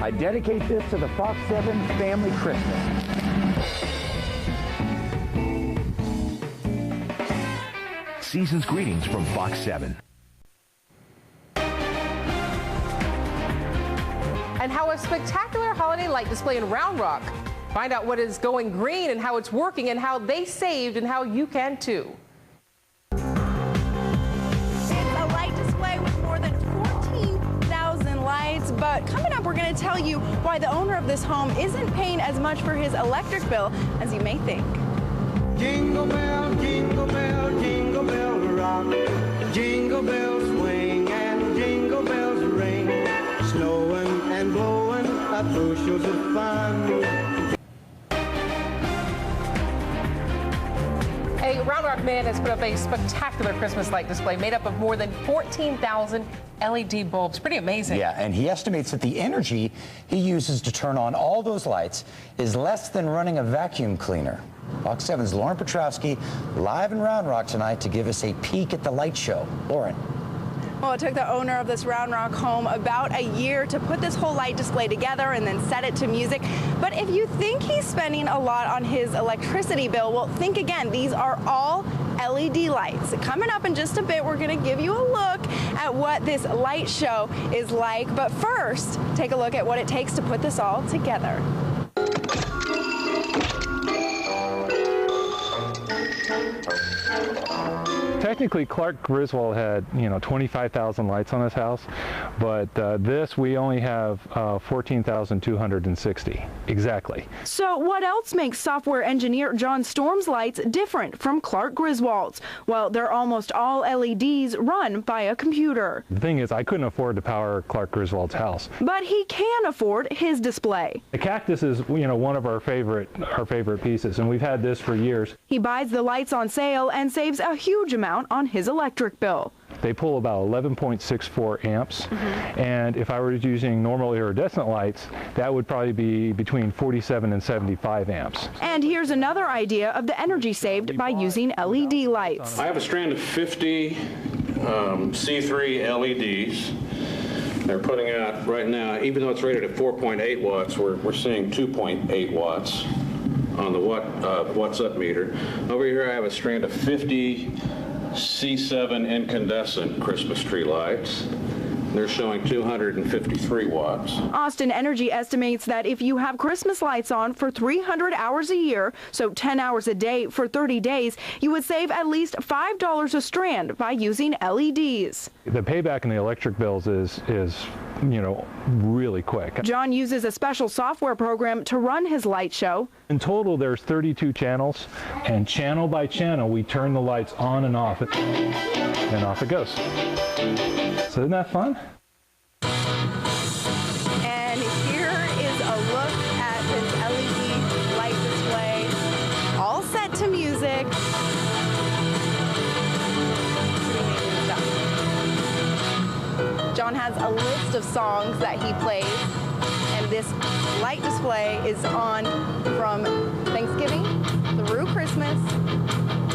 I dedicate this to the Fox 7 family Christmas. Season's greetings from Fox 7. And how a spectacular holiday light display in Round Rock. Find out what is going green and how it's working and how they saved and how you can too. It's a light display with more than 14,000 lights, but coming up we're going to tell you why the owner of this home isn't paying as much for his electric bill as you may think. Jingle bell, jingle bell, jingle bell rock. Jingle bells swing and jingle bells ring. Snowing and blowing up bushels of fun. A Round Rock man has put up a spectacular Christmas light display made up of more than 14,000 LED bulbs. Pretty amazing. Yeah, and he estimates that the energy he uses to turn on all those lights is less than running a vacuum cleaner. Fox 7's Lauren Petrowski live in Round Rock tonight to give us a peek at the light show. Lauren. Well, it took the owner of this Round Rock home about a year to put this whole light display together and then set it to music. But if you think he's spending a lot on his electricity bill, well, think again. These are all LED lights. Coming up in just a bit, we're going to give you a look at what this light show is like. But first, take a look at what it takes to put this all together. Technically, Clark Griswold had, 25,000 lights on his house, but this we only have 14,260 exactly. So what else makes software engineer John Storm's lights different from Clark Griswold's? Well, they're almost all LEDs run by a computer. The thing is, I couldn't afford to power Clark Griswold's house. But he can afford his display. The cactus is, one of our favorite pieces, and we've had this for years. He buys the lights on sale and saves a huge amount on his electric bill. They pull about 11.64 amps, and if I were using normal iridescent lights, that would probably be between 47 and 75 amps. And here's another idea of the energy saved by using LED lights. I have a strand of 50 C3 LEDs. They're putting out right now, even though it's rated at 4.8 watts, we're seeing 2.8 watts on the watts up meter. Over here I have a strand of 50 C7 incandescent Christmas tree lights. They're showing 253 watts. Austin Energy estimates that if you have Christmas lights on for 300 hours a year, so 10 hours a day for 30 days, you would save at least $5 a strand by using LEDs. The payback in the electric bills is really quick. John uses a special software program to run his light show. In total, there's 32 channels, and channel by channel, we turn the lights on and off, and off it goes. So isn't that fun? And here is a look at his LED light display, all set to music. John has a list of songs that he plays, and this light display is on from Thanksgiving through Christmas,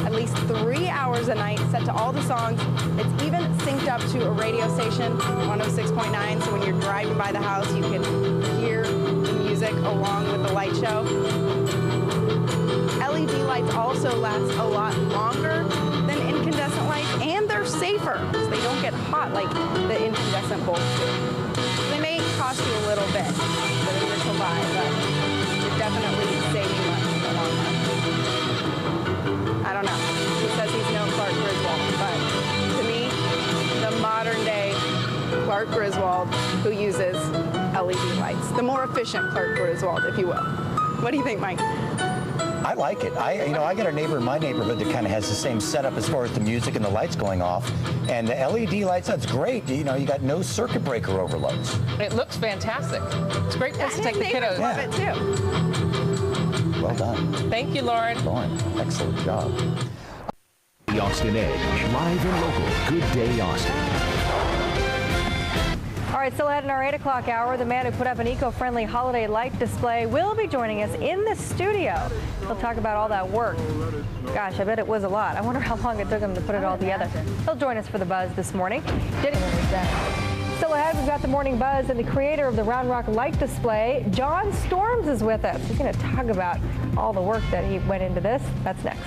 at least 3 hours a night, set to all the songs. It's even synced up to a radio station, 106.9, so when you're driving by the house, you can hear the music along with the light show. LED lights also last a lot longer than incandescent lights, and they're safer, so they don't get hot like the incandescent bulbs do. They may cost you a little bit for the initial buy, but you're definitely saving money in the long run. I don't know. He says he's no Clark Griswold, but to me, the modern day Clark Griswold who uses LED lights. The more efficient Clark Griswold, if you will. What do you think, Mike? I like it. I got a neighbor in my neighborhood that kind of has the same setup as far as the music and the lights going off. And the LED lights, that's great. You got no circuit breaker overloads. It looks fantastic. It's a great place to take the kiddos. Love it too. Well done. Thank you, Lauren. Lauren, excellent job. The Austin Edge, live and local. Good day, Austin. All right, still ahead in our 8 o'clock hour, the man who put up an eco-friendly holiday light display will be joining us in the studio. He'll talk about all that work. Gosh, I bet it was a lot. I wonder how long it took him to put it all together. He'll join us for the Buzz this morning. Still ahead, we've got the Morning Buzz and the creator of the Round Rock light display, John Storms, is with us. He's going to talk about all the work that he went into this. That's next.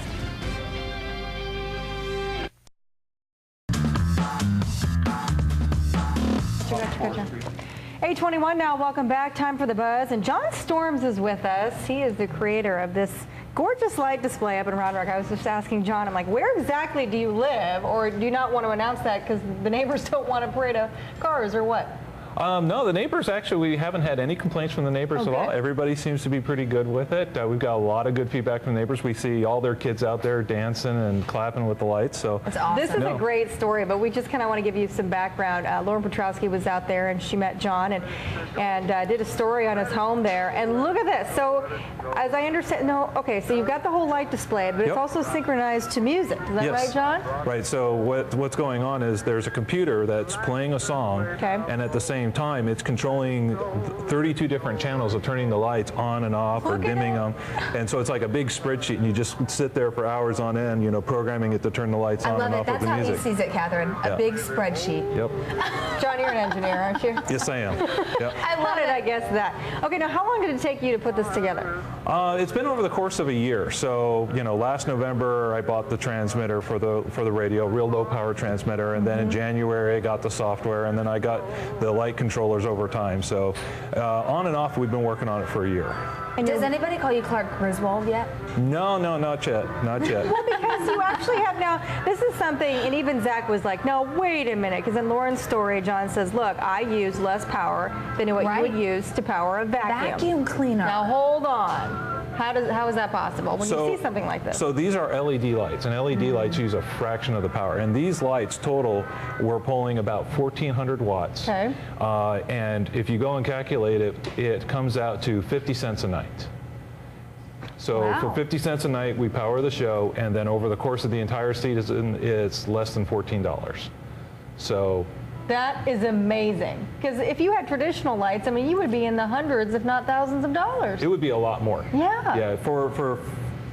8:21 now. Welcome back. Time for the Buzz. And John Storms is with us. He is the creator of this gorgeous light display up in Round Rock. I was just asking John, I'm like, where exactly do you live? Or do you not want to announce that because the neighbors don't want a parade of cars or what? No, the neighbors, actually, we haven't had any complaints from the neighbors at all. Everybody seems to be pretty good with it. We've got a lot of good feedback from the neighbors. We see all their kids out there dancing and clapping with the lights. So that's awesome. This is a great story, but we just kind of want to give you some background. Lauren Petrowski was out there, and she met John and did a story on his home there. And look at this. So, as I understand, so you've got the whole light display, but it's also synchronized to music. Is that right, John? Right. So what's going on is there's a computer that's playing a song, and at the same time it's controlling 32 different channels of turning the lights on and off or dimming them, and so it's like a big spreadsheet, and you just sit there for hours on end, programming it to turn the lights on and off with the music. That's how he sees it, Catherine. A big spreadsheet. Yep. John, you're an engineer, aren't you? Yes, I am. Yep. I love it. I guess that. Okay, now how long did it take you to put this together? It's been over the course of a year. So last November I bought the transmitter for the radio, real low power transmitter, and then in January I got the software, and then I got the light controllers over time. So on and off we've been working on it for a year. And does anybody call you Clark Griswold yet? No, not yet. Not yet. Well, because you actually have now, this is something, and even Zach was like, no, wait a minute, because in Lauren's story, John says, look, I use less power than what you would use to power a vacuum. Vacuum cleaner. Now, hold on. How is that possible when you see something like this? So these are LED lights, and LED lights use a fraction of the power. And these lights total, we're pulling about 1,400 watts. Okay. And if you go and calculate it, it comes out to 50 cents a night. So for 50 cents a night, we power the show, and then over the course of the entire season, it's less than $14. So that is amazing. Because if you had traditional lights, I mean, you would be in the hundreds, if not thousands of dollars. It would be a lot more. Yeah. Yeah. For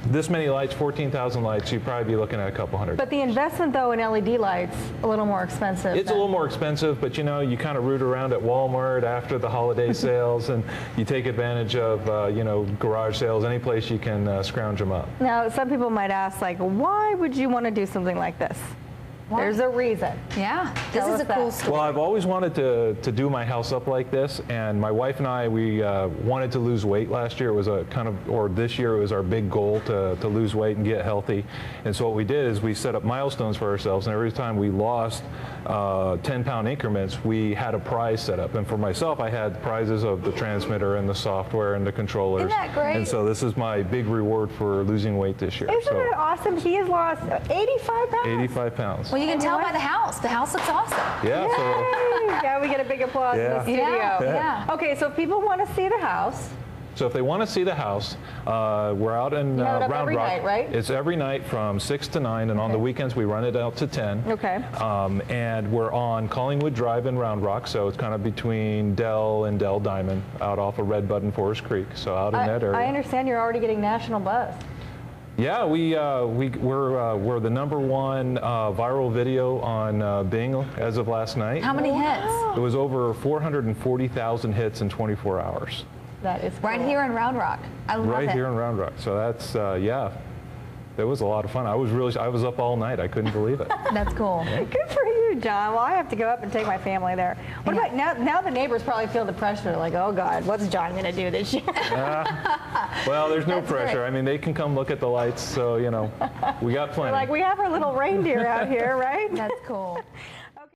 this many lights, 14,000 lights, you'd probably be looking at a couple hundred. But the investment, though, in LED lights, a little more expensive. It's a little more expensive, but you kind of root around at Walmart after the holiday sales, and you take advantage of garage sales, any place you can scrounge them up. Now, some people might ask, like, why would you want to do something like this? There's a reason. Yeah, this is a cool story. Well, I've always wanted to do my house up like this, and my wife and I, we wanted to lose weight last year. It was this year it was our big goal to lose weight and get healthy. And so what we did is we set up milestones for ourselves, and every time we lost 10-pound increments, we had a prize set up. And for myself, I had prizes of the transmitter and the software and the controllers. Isn't that great? And so this is my big reward for losing weight this year. Isn't it awesome? He has lost 85 pounds. 85 pounds. Well, you can tell by the house. The house looks awesome. Yeah. Yeah, we get a big applause in the studio. Yeah. Okay, so if people want to see the house. So if they want to see the house, we're out in Round Rock. Every night, right? It's every night from 6 to 9, and on the weekends we run it out to 10. Okay. And we're on Collingwood Drive in Round Rock, so it's kind of between Dell and Dell Diamond, out off of Red Bud and Forest Creek, so out in that area. I understand you're already getting national buzz. Yeah, we're the #1 viral video on Bing as of last night. How many hits? It was over 440,000 hits in 24 hours. That is cool. Right here in Round Rock. I love it. Right here in Round Rock. So that's it was a lot of fun. I was up all night. I couldn't believe it. That's cool. Good for you, John. Well, I have to go up and take my family there. What about now the neighbors probably feel the pressure, like, oh God, what's John going to do this year? Well, there's no pressure. Great. I mean, they can come look at the lights, so we got plenty. Like, we have our little reindeer out here, right? That's cool.